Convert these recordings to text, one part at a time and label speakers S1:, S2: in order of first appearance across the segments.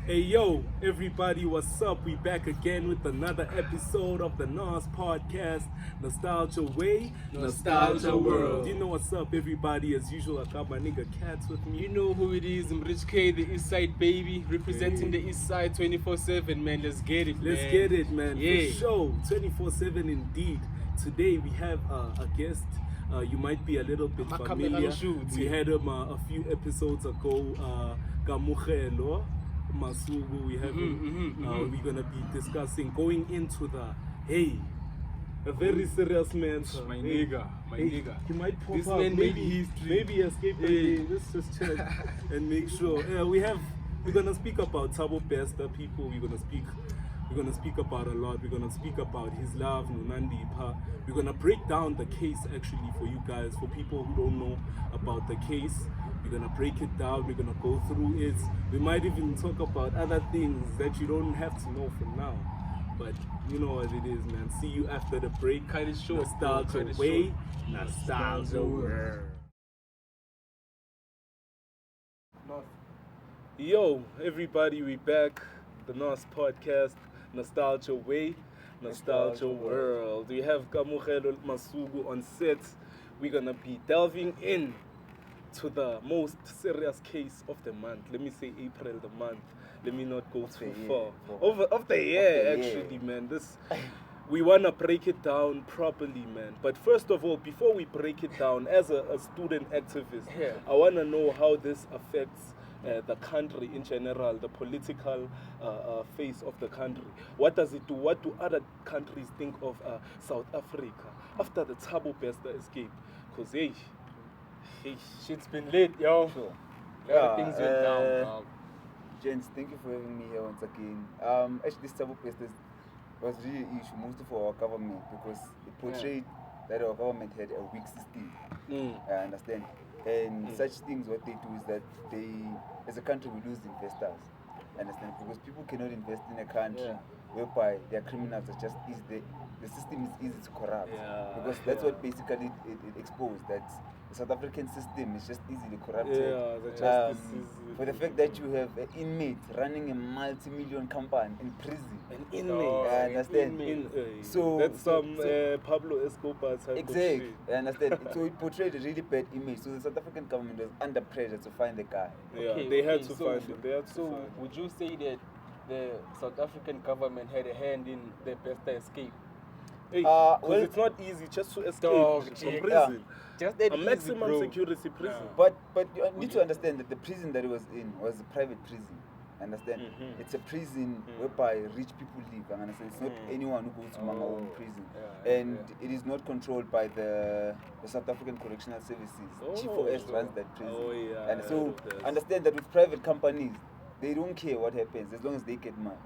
S1: Hey yo, everybody, what's up? We back again with another episode of the Nos Podcast, Nostalgia Way, Nostalgia World. You know what's up, everybody? As usual, I got my nigga Cats with me.
S2: You know who it is, I'm Rich K, the East Side baby, representing the East Side 24/7, man. Let's get it, man.
S1: Let's get it, man.
S2: Yeah.
S1: For sure, 24/7 indeed. Today we have a guest. You might be a little bit familiar. We had him a few episodes ago. Kamugelo Masugu. We have him. We're gonna be discussing going into a very serious man.
S2: My nigga.
S1: He might pop
S2: This
S1: up.
S2: man
S1: Maybe escape. Let's just check and make sure. We're gonna speak about Thabo Bester people. We're gonna speak about a lot. We're gonna speak about his love, Nandipha. We're gonna break down the case actually for you guys, for people who don't know about the case. We're gonna break it down. We're gonna go through it. We might even talk about other things that you don't have to know for now. But you know what it is, man. See you after the break.
S2: Cut it short.
S1: Nostalgia way, nostalgia world. Yo, everybody, we back. The Nos Podcast, Nostalgia Way, Nostalgia World. We have Kamugelo Masugu on set. We're gonna be delving in to the most serious case of the month. Let me say April the month. Let me not go too far. Of the year, actually, man. We wanna break it down properly, man. But first of all, before we break it down, as a student activist, I wanna know how this affects the country in general, the political face of the country. What does it do? What do other countries think of South Africa after the Thabo Bester escape? Because,
S2: Shit's been lit, yo.
S3: Sure.
S2: A lot of things went down, dog.
S3: Gents, thank you for having me here once again. Actually, this Thabo Bester was really an issue, mostly for our government, because it portrayed that our government had a weak system. I understand. And such things, what they do is that they, as a country, we lose investors. Understand? Because people cannot invest in a country whereby their criminals are just easy. The system is easy to corrupt. Because that's what basically it exposed, that the South African system is just easily corrupted.
S1: the justice is...
S3: For the fact that you have an inmate running a multi-million company in prison.
S1: An inmate.
S3: I understand.
S1: So that's some Pablo Escobar type of shit.
S3: I understand. So it portrayed a really bad image. So the South African government was under pressure to find the guy.
S1: They had to find him.
S2: So would you say that the South African government had a hand in the Bester escape?
S1: Because it's not easy just to escape from prison.
S2: Just that
S1: a maximum security prison.
S3: But you need to understand that the prison that he was in was a private prison. Understand? It's a prison whereby rich people live. I understand. It's not anyone who goes to Mama own prison. And it is not controlled by the South African Correctional Services. Chief of S runs that prison. And so understand that with private companies, they don't care what happens as long as they get money.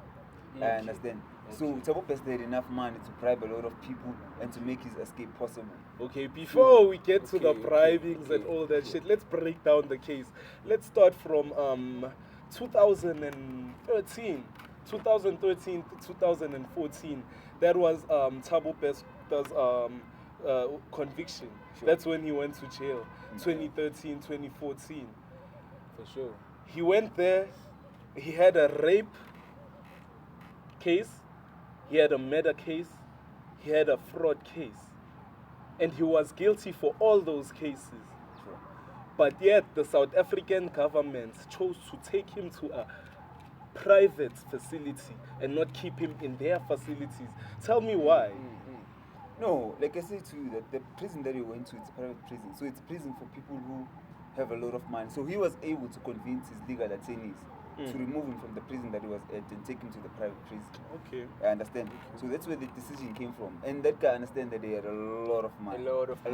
S3: I understand. So Thabo Bester had enough money to bribe a lot of people and to make his escape possible.
S1: Okay, before we get to the bribings and all that shit, let's break down the case. Let's start from 2013 to 2014. That was Thabo Bester's conviction. That's when he went to jail. 2013, 2014.
S2: For sure.
S1: He went there. He had a rape case. He had a murder case. He had a fraud case. And he was guilty for all those cases. But yet the South African government chose to take him to a private facility and not keep him in their facilities. Tell me why.
S3: No, like I said to you, that the prison that he went to, it's a private prison. So it's a prison for people who have a lot of money. So he was able to convince his legal attorneys to remove him from the prison that he was at and take him to the private prison.
S1: Okay.
S3: I understand. So that's where the decision came from. And that guy understand that he had a lot of money.
S2: A lot of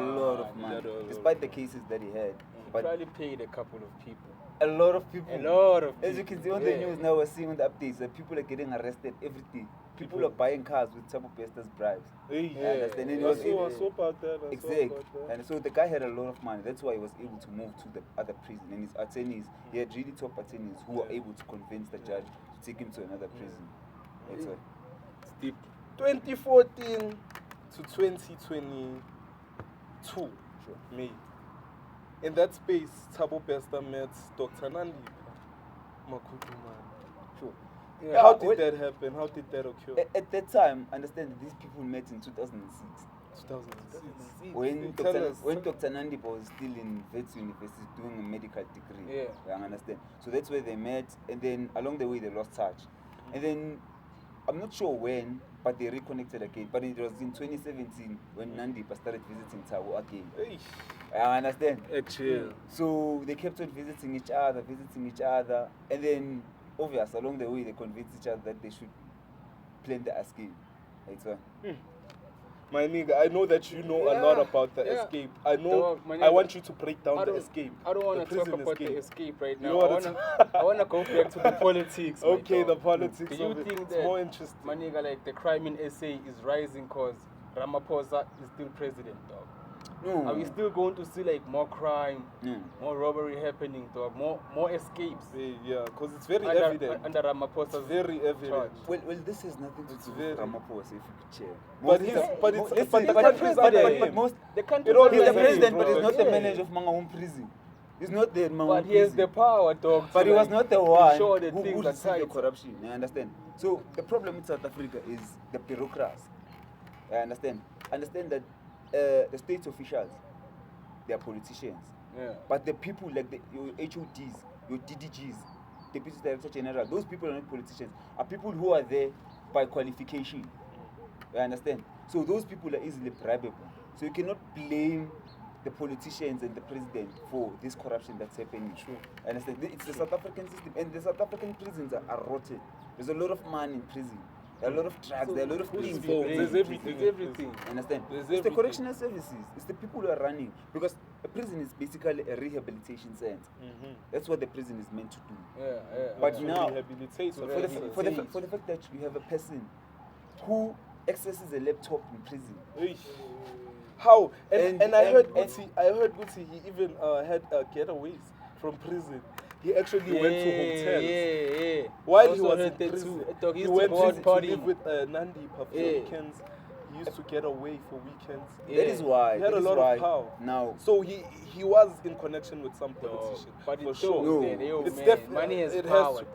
S2: money.
S3: Despite the cases that he had.
S2: But probably paid a couple of people.
S3: A lot of people. As you can see on the news now, we're seeing on the updates that people are getting arrested every day. People are buying cars with Thabo Bester's bribes.
S1: Understand?
S3: And
S1: I saw about that.
S3: Exactly. And so the guy had a lot of money. That's why he was able to move to the other prison. And his attorneys, he had really top attorneys who were able to convince the judge to take him to another prison. That's why.
S1: It's deep. 2014 to 2022, May. In that space, Thabo Bester met Dr. Nandipha.
S3: Sure.
S2: Yeah.
S1: How did
S3: well,
S1: that happen? How did that occur?
S3: At that time, understand that these people met in 2006.
S1: 2006.
S3: When
S1: Tell
S3: Dr.
S1: us.
S3: when Dr. Nandipha was still in Wits University doing a medical degree.
S2: Yeah.
S3: You understand? So that's where they met, and then along the way they lost touch. And then I'm not sure when, but they reconnected again. But it was in 2017 when Nandipha started visiting Thabo again.
S1: Hey,
S3: I understand.
S1: actually.
S3: So they kept on visiting each other, and then obviously along the way they convinced each other that they should plan the escape. Right, so.
S1: My nigga, I know that you know a lot about the escape. I know.
S2: Dog, my
S1: I
S2: nigga,
S1: want you to break down
S2: I
S1: the
S2: don't-
S1: escape.
S2: I don't want
S1: the
S2: to talk
S1: prison
S2: about the escape right
S1: You
S2: now.
S1: wanna
S2: I wanna go back to the politics. my
S1: Okay,
S2: dog.
S1: the politics
S2: Do you
S1: of it.
S2: think
S1: It's
S2: that,
S1: more interesting.
S2: my nigga, like the crime in SA is rising because Ramaphosa is still president, dog?
S3: No.
S2: Are we still going to see like more crime,
S3: No.
S2: more robbery happening, dog? More escapes
S1: Yeah, because it's very
S2: under,
S1: evident.
S2: under Ramaphosa's
S1: It's very evident.
S2: charge?
S3: Well, this has nothing to
S1: It's
S3: do with
S1: very-
S3: Ramaphosa, if you could share.
S1: But
S3: Most
S1: he's,
S3: of the-
S1: but
S3: mo-
S1: it's,
S3: listen,
S1: but the
S3: but-
S1: country is
S3: but-
S1: under
S3: but
S1: him.
S3: most-
S2: The country
S1: It all
S3: He's the
S1: under him,
S3: president, but
S1: bro.
S3: he's not the
S2: Yeah.
S3: manager of Mangaung prison. He's not the Mangaung
S2: But he has
S3: prison.
S2: the power, dog.
S3: But
S2: to,
S3: he was
S2: like,
S3: not the one
S2: ensure that
S3: who
S2: things
S3: would
S2: are
S3: see the
S2: tight.
S3: corruption. You understand? So the problem in South Africa is the bureaucrats. I understand. Understand that the state officials, they are politicians.
S2: Yeah.
S3: But the people like your HODs, your DDGs, Deputy Director General, those people are not politicians. Are people who are there by qualification. You understand? So those people are easily bribable. So you cannot blame the politicians and the president for this corruption that's happening.
S1: True.
S3: Understand? It's the South African system, and the South African prisons are rotten. There's a lot of money in prison. There are a lot of drugs. There are a lot of
S1: who's
S3: things.
S1: involved?
S3: in
S1: There's
S3: prison.
S1: everything.
S2: There's everything.
S3: Understand?
S1: There's
S3: It's the
S1: everything.
S3: correctional services. It's the people who are running, because a prison is basically a rehabilitation center. That's what the prison is meant to do.
S2: Yeah.
S3: But
S1: To
S3: now-
S1: rehabilitate
S2: To
S1: the
S3: For the,
S1: person.
S3: for, the, for the fact that you have a person who accesses a laptop in prison.
S1: Eesh. How? And I heard
S3: and-
S1: Gucci, he even had getaways from prison. He actually went to hotels.
S2: Yeah.
S1: While
S2: I
S1: he
S2: also
S1: was in
S2: heard that
S1: prison,
S2: too. Dog,
S1: he
S2: used
S1: went
S2: to go out
S1: to
S2: partying.
S1: live with Nandipha for
S2: Yeah.
S1: weekends. He used to get away for weekends.
S2: Yeah.
S3: That is why.
S1: He had
S3: that
S1: a
S3: is
S1: lot
S3: why
S1: of power.
S3: Now,
S1: So he was in connection with some
S2: Dog,
S1: politician.
S2: but
S1: for
S2: it
S1: sure.
S2: shows
S3: No.
S2: that, yo,
S1: It's
S2: man, money has
S1: it has
S2: power,
S1: to
S2: dog.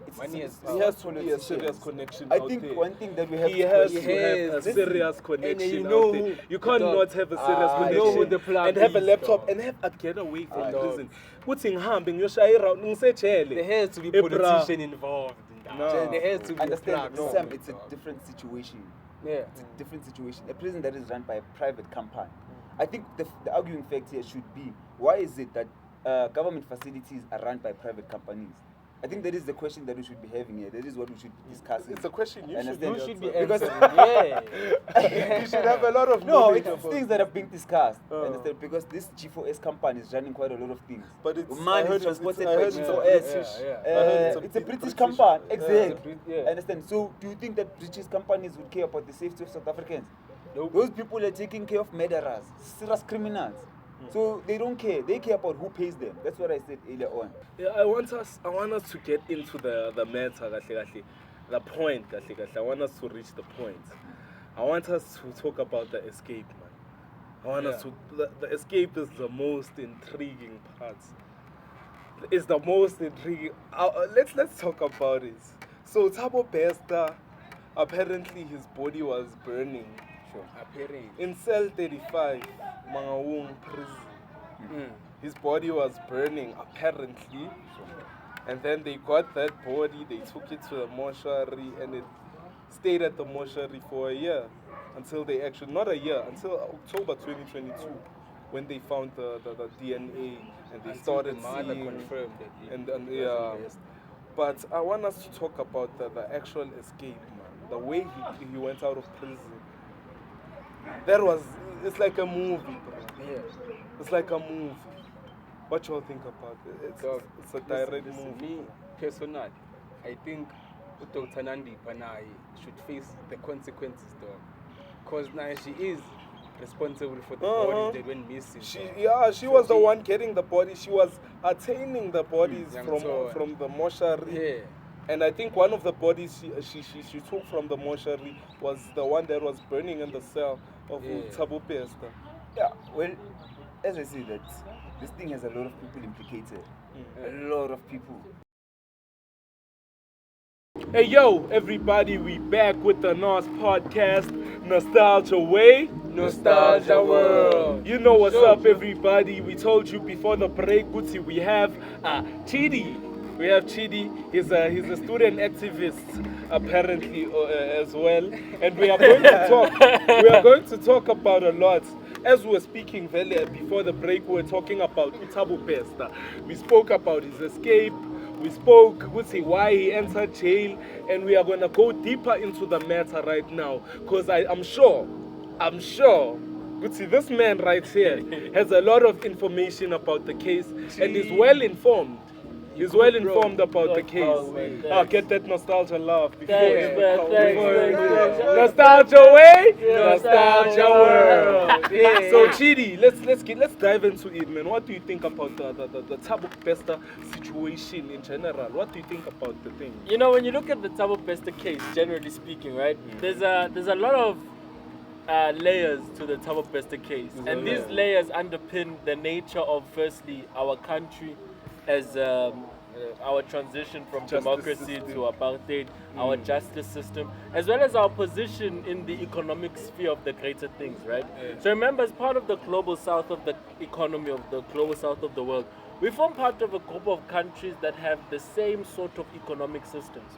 S3: it's-
S2: Money has
S3: it's-
S2: power.
S1: He has to be a
S3: Politicians.
S1: serious connection.
S3: I
S1: out
S3: think
S1: there.
S3: one thing that we have
S1: He
S3: to
S1: has
S3: question-
S1: to have a
S2: Yes.
S1: serious connection
S2: you know
S1: out there.
S2: who-
S1: You can't
S2: dog,
S1: not have a serious
S3: you
S1: connection
S3: know who
S2: the plug
S1: and have a
S2: is,
S1: laptop
S2: dog.
S1: and have a getaway from
S2: Dog.
S1: prison. Kuthi ngihambe ngiyoshaye around
S2: There
S1: ngisejele.
S2: has to be
S1: Eh, bruh.
S2: politician involved in that.
S1: No.
S2: There has to be a
S3: Understand,
S2: plug
S3: this
S2: somewhere,
S3: time it's a
S2: dog.
S3: different situation.
S2: Yeah.
S3: It's a different situation. A prison that is run by a private company. I think the arguing fact here should be, why is it that government facilities are run by private companies? I think that is the question that we should be having here. That is what we should be discussing.
S1: It's a question you
S3: Understand?
S2: You should be
S3: Because-
S2: answering. Yeah.
S1: You should have a lot of
S3: No,
S1: knowledge
S3: it's
S1: about
S3: things that are being discussed.
S1: Oh.
S3: Understand? Because this G4S company is running quite a lot of things.
S1: But it's
S3: Man
S1: I heard
S3: is transported
S1: I
S3: by
S1: heard it's a
S3: G4S.
S1: British.
S2: Yeah,
S1: I heard
S3: It's a British
S1: British
S3: company.
S1: yeah.
S3: Exactly.
S2: Yeah.
S3: Understand? So, do you think that British companies would care about the safety of South Africans?
S2: Nope.
S3: Those people are taking care of murderers, serious criminals. So they don't care. They care about who pays them. That's what I said earlier on.
S1: Yeah, I want us to get into the matter, the point, I want us to reach the point. I want us to talk about the escape, man. I want us to. The escape is the most intriguing part. It's the most intriguing. Let's talk about it. So Thabo Bester, apparently his body was burning
S3: Sure.
S2: Appearing.
S1: in cell 35, Mangaung prison. His body was burning apparently, and then they got that body, they took it to the mortuary, and it stayed at the mortuary for a year until they actually, not a year, until October 2022, when they found the DNA and they started
S2: the mother
S1: seeing
S2: confirmed that
S1: and
S2: it
S1: yeah.
S2: wasn't Bester.
S1: But I want us to talk about the actual escape, man. The way he went out of prison. It's like a movie, bro.
S2: Yeah.
S1: It's like a movie. What y'all think about it?
S2: Dog,
S1: It's a direct
S2: listen,
S1: movie.
S2: Me, personally, I think Dr. Nandipha should face the consequences, dog. Because now she is responsible for the bodies that went missing.
S1: She was the one getting the body. She was attaining the bodies
S2: Young
S1: from
S2: Toy.
S1: the mortuary.
S2: Yeah.
S1: And I think one of the bodies she took from the mortuary was the one that was burning in the cell of
S2: Yeah.
S1: Thabo Bester.
S3: Yeah, well, as I say that, this thing has a lot of people implicated. A lot of people.
S1: Hey yo, everybody, we back with the Nos Podcast, Nostalgia Way,
S2: Nostalgia World.
S1: You know what's up, everybody. We told you before the break, Gucci, we have Chidi. We have Chidi. He's a student activist, apparently, as well. And we are going to talk. We are going to talk about a lot. As we were speaking before the break, we were talking about Thabo Bester. We spoke about his escape. We spoke, why he entered jail, and we are going to go deeper into the matter right now. Because I'm sure, this man right here has a lot of information about the case and is well informed. He's well informed about the case. Get that nostalgia laugh before Nostalgia Way, Nostalgia World. So Chidi, let's dive into it, man. What do you think about the Thabo Bester situation in general? What do you think about the thing?
S4: You know, when you look at the Thabo Bester case, generally speaking, right? There's a lot of layers to the Thabo Bester case, and these layers underpin the nature of, firstly, our country as our transition from democracy to apartheid, our justice system, as well as our position in the economic sphere of the greater things, right? So remember, as part of the global south of the economy of the global south of the world, we form part of a group of countries that have the same sort of economic systems.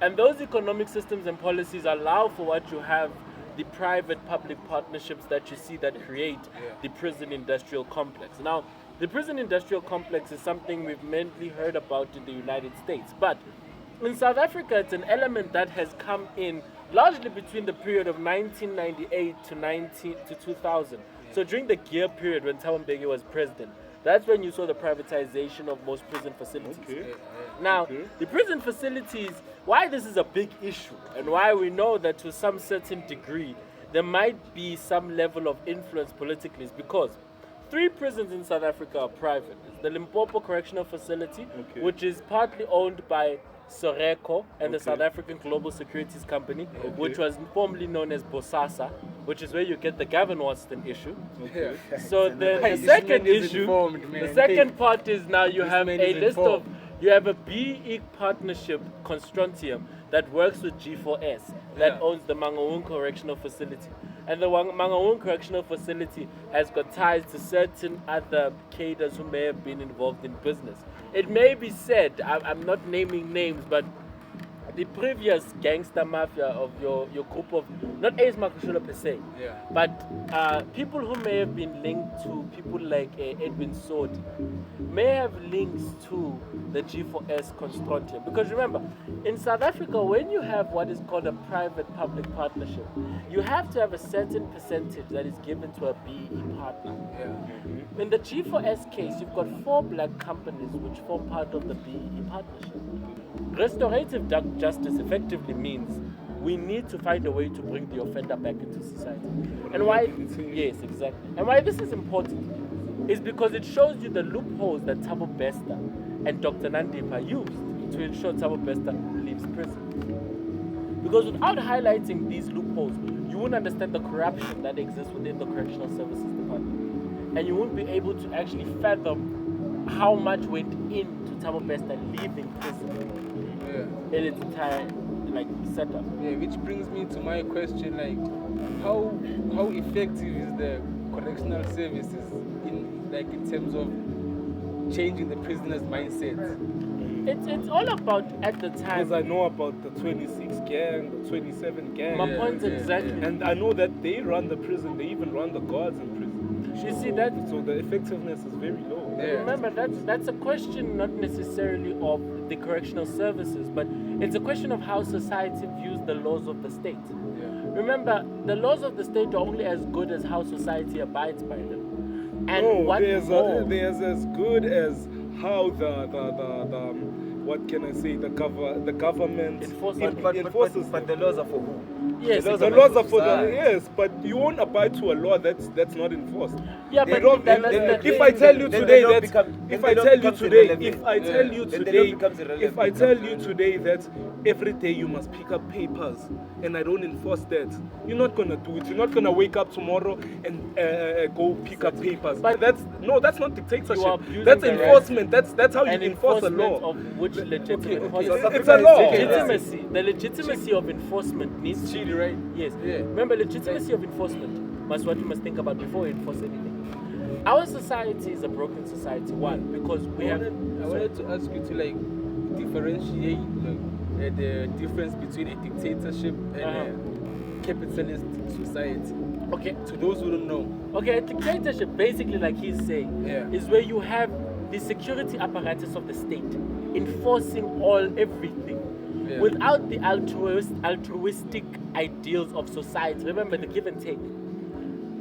S4: And those economic systems and policies allow for what you have, the private-public partnerships that you see that create the prison industrial complex. Now, the prison industrial complex is something we've mainly heard about in the United States. But in South Africa, it's an element that has come in largely between the period of 1998 to 2000. So during the Gear period when Thabo Mbeki was president, that's when you saw the privatization of most prison facilities. Now, the prison facilities, why this is a big issue and why we know that to some certain degree there might be some level of influence politically is because 3 prisons in South Africa are private. It's the Limpopo Correctional Facility, which is partly owned by Soreco and the South African Global Securities Company, which was formerly known as Bosasa, which is where you get the Gavin Watson issue. So the second issue, the second part is now you have a list of, you have a BE partnership consortium that works with G4S that owns the Mangaung Correctional Facility. And the Mangaung Correctional Facility has got ties to certain other cadres who may have been involved in business. It may be said, I'm not naming names, but the previous gangster mafia of your group of, not Ace Makushula per se, but people who may have been linked to people like Edwin Sword may have links to the G4S consortium. Because remember, in South Africa, when you have what is called a private-public partnership, you have to have a certain percentage that is given to a BE partner. In the G4S case, you've got 4 black companies which form part of the BE partnership. Restorative justice effectively means we need to find a way to bring the offender back into society. And why? Yes, exactly. And why this is important is because it shows you the loopholes that Thabo Bester and Dr. Nandipha used to ensure Thabo Bester leaves prison. Because without highlighting these loopholes, you won't understand the corruption that exists within the Correctional Services Department. And you won't be able to actually fathom how much went into Thabo Bester leaving prison in its entire setup.
S2: Which brings me to my question, how effective is the correctional services in terms of changing the prisoner's mindset?
S4: It's all about at the time.
S1: Because I know about the 26 gang, the 27 gang.
S4: My point exactly.
S1: And I know that they run the prison, they even run the guards in prison.
S4: You see that?
S1: So the effectiveness is very low.
S4: Remember, that's a question not necessarily of the correctional services, but it's a question of how society views the laws of the state. Remember, the laws of the state are only as good as how society abides by them. And
S1: there's as good as how the what can I say, the government
S3: enforces. But the laws are for who?
S4: Yes,
S1: The
S4: exactly.
S1: laws are for the
S3: society.
S1: yes, but you won't abide to a law that's not enforced.
S4: Yeah,
S1: They
S4: but
S1: don't-
S4: that's
S1: if
S4: the
S1: I
S4: thing.
S1: tell you
S3: Then
S1: today
S3: the law
S1: that
S3: become-
S1: if
S3: then
S1: I
S3: the law
S1: tell you
S3: becomes
S1: today
S3: irrelevant.
S1: if I tell you
S3: Then the law
S1: today
S3: becomes irrelevant.
S1: if I tell you today that every day you must pick up papers and I don't enforce that, you're not gonna do it. You're not gonna wake up tomorrow and go pick up papers.
S4: But
S1: that's not
S4: you are
S1: dictatorship.
S4: abusing
S1: That's
S4: the right
S1: enforcement. That's how you
S4: and
S1: enforce a
S4: enforcement
S1: law.
S4: of which legitimate
S2: okay.
S4: enforcement?
S1: It's a law.
S4: The legitimacy of enforcement needs to
S2: Chidi,
S4: be
S2: right?
S4: Yes.
S2: Yeah.
S4: Remember, legitimacy of enforcement must what you must think about before you enforce anything. Our society is a broken society. One, because we have.
S2: I wanted to ask you to like differentiate like the difference between a dictatorship and a capitalist society.
S4: Okay.
S2: To those who don't know,
S4: Okay, a dictatorship, basically, like he's saying,
S2: Yeah.
S4: is where you have the security apparatus of the state enforcing everything
S2: Yeah.
S4: without the altruistic ideals of society. Remember the give and take.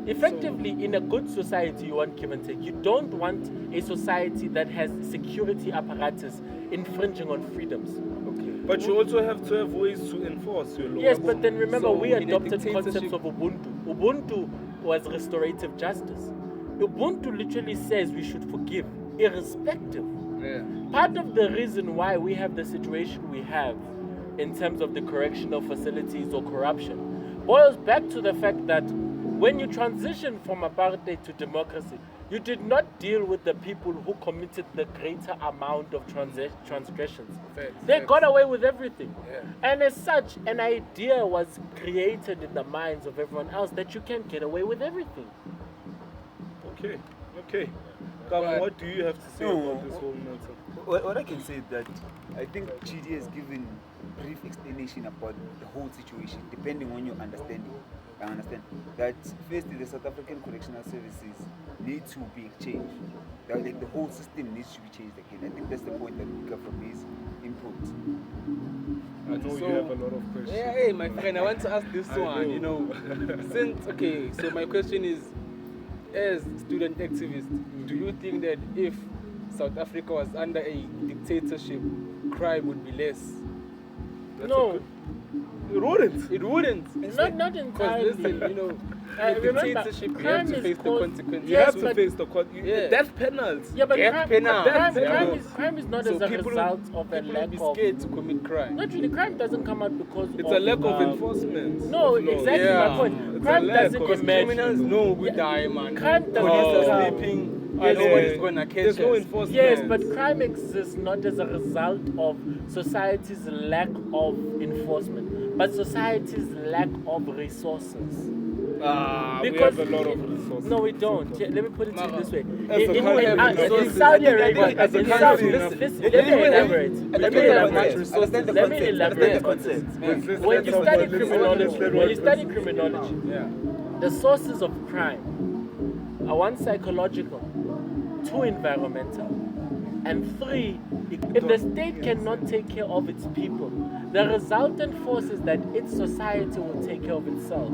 S4: Effectively, in a good society, you want give and take. You don't want a society that has security apparatus infringing on freedoms.
S1: But you also have to have ways to enforce your law.
S4: Yes, but then remember,
S2: So
S4: we
S2: in a
S4: adopted concepts
S2: dictatorship-
S4: of Ubuntu. Ubuntu was restorative justice. Ubuntu literally says we should forgive, irrespective.
S2: yeah.
S4: Part of the reason why we have the situation we have in terms of the correctional facilities or corruption boils back to the fact that when you transition from apartheid to democracy, you did not deal with the people who committed the greater amount of transgressions.
S2: Facts,
S4: They
S2: facts.
S4: got away with everything.
S2: Yeah.
S4: And as such, an idea was created in the minds of everyone else that you can get away with everything.
S1: Okay. Kamu,
S2: But-
S1: what do you have to say
S3: No.
S1: about this whole matter?
S3: What I can say is that I think Chidi has given brief explanation about the whole situation, depending on your understanding. I understand that firstly, the South African correctional services need to be changed. That, like, the whole system needs to be changed again. I think that's the point that we got from his input.
S1: I know
S2: So-
S1: you have a lot of questions.
S2: Yeah, hey, my friend, I want to ask this
S1: I
S2: one.
S1: know.
S2: You know, so my question is, as student activist, do you think that if South Africa was under a dictatorship, crime would be less?
S1: That's
S4: No.
S1: a good- It wouldn't.
S2: It wouldn't.
S4: Not entirely.
S2: Because listen, you know, in a
S4: remember,
S2: dictatorship, you
S4: crime
S2: have to
S4: is
S2: face the
S4: called-
S2: consequences.
S1: You
S4: Yes,
S1: have to
S4: but-
S1: face the
S2: Yeah.
S1: death penalty.
S4: Yeah, but
S2: Death
S4: crime,
S2: penalty.
S4: crime is not
S2: So
S4: as a
S2: people,
S4: result of a
S2: people
S4: lack
S2: will be
S4: of.
S2: scared to commit crime.
S4: Not really, crime doesn't come out because
S1: It's a lack of
S4: um,
S1: enforcement.
S4: No,
S1: of laws.
S4: exactly
S2: Yeah.
S4: my point.
S1: It's
S4: Crime
S1: a lack
S4: doesn't
S1: of
S4: emerge.
S2: Criminals know we
S4: Yeah.
S2: die, man.
S4: Crime doesn't
S2: Police are
S4: come.
S2: sleeping.
S4: Yes,
S2: Nobody's
S1: yeah.
S2: gonna catch
S1: There's no
S2: us.
S1: enforcement.
S4: Yes, but crime exists not as a result of society's lack of enforcement, but society's lack of resources.
S1: we have a lot of resources.
S4: No, we don't. Yeah, let me put it to you this way.
S1: As a country,
S4: In Saudi Arabia,
S1: as a
S4: in
S1: country,
S4: Saudi,
S1: enough-
S4: listen, let me elaborate. Let me elaborate.
S3: Understand the
S4: Let me
S3: concept.
S4: elaborate
S3: Understand the
S4: on this.
S3: concept.
S4: When you study criminology,
S1: let's-
S4: when you study criminology,
S2: Yeah.
S4: the sources of crime are one, psychological, two, environmental, and three, if the state cannot take care of its people, the resultant force is that its society will take care of itself.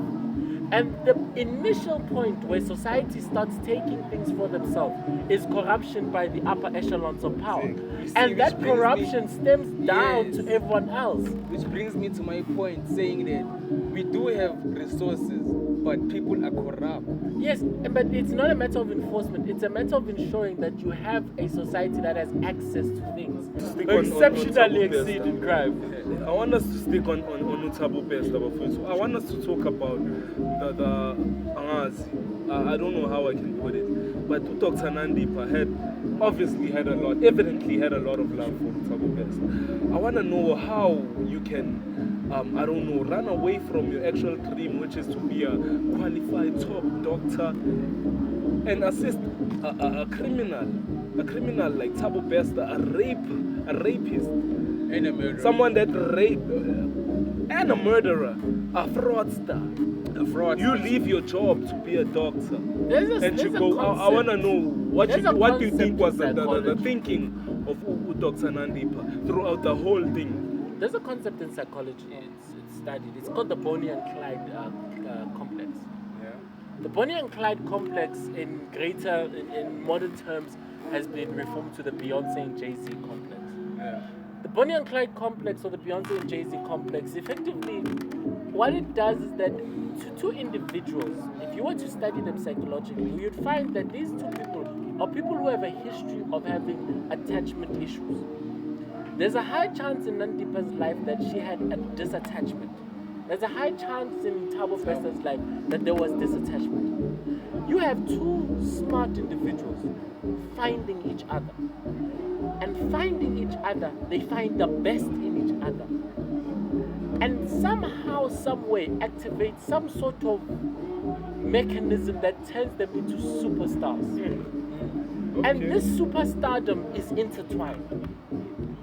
S4: And the initial point where society starts taking things for themselves is corruption by the upper echelons of power.
S2: You see,
S4: And
S2: which
S4: that
S2: brings me-
S4: corruption stems down
S2: Yes.
S4: to everyone else.
S2: Which brings me to my point, saying that we do have resources, but people are corrupt.
S4: Yes, but it's not a matter of enforcement. It's a matter of ensuring that you have a society that has access to things.
S1: stick on
S4: Exceptionally
S1: Thabo Bester.
S4: exceeding crime.
S1: I want us to stick on Thabo Bester, so I want us to talk about the angazi. I don't know how I can put it, but Dr. Nandipha evidently had a lot of love for Thabo Bester. I want to know how you can, run away from your actual dream, which is to be a qualified top doctor and assist a criminal like Thabo Bester, a rapist,
S2: And a murderer.
S1: someone that raped and a murderer, a fraudster.
S2: A fraud.
S1: You leave your job to be a doctor,
S4: There's
S1: and you
S4: a
S1: go. I want to
S4: concept.
S1: know what
S4: There's a
S1: do you think
S4: concept
S1: was
S4: in
S1: the
S4: psychology.
S1: thinking of Dr. Nandipha throughout the whole thing.
S4: There's a concept in psychology. It's studied. It's called the Bonnie and Clyde complex.
S2: Yeah.
S4: The Bonnie and Clyde complex, in modern terms, has been reformed to the Beyonce and Jay-Z complex.
S2: Yeah.
S4: The Bonnie and Clyde complex, or the Beyonce and Jay-Z complex, effectively, what it does is that to two individuals, if you were to study them psychologically, you'd find that these two people are people who have a history of having attachment issues. There's a high chance in Nandipha's life that she had a disattachment. There's a high chance in Thabo Bester's life that there was disattachment. You have two smart individuals finding each other. And finding each other, they find the best in each other. And somehow, some way, activate some sort of mechanism that turns them into superstars. And this superstardom is intertwined.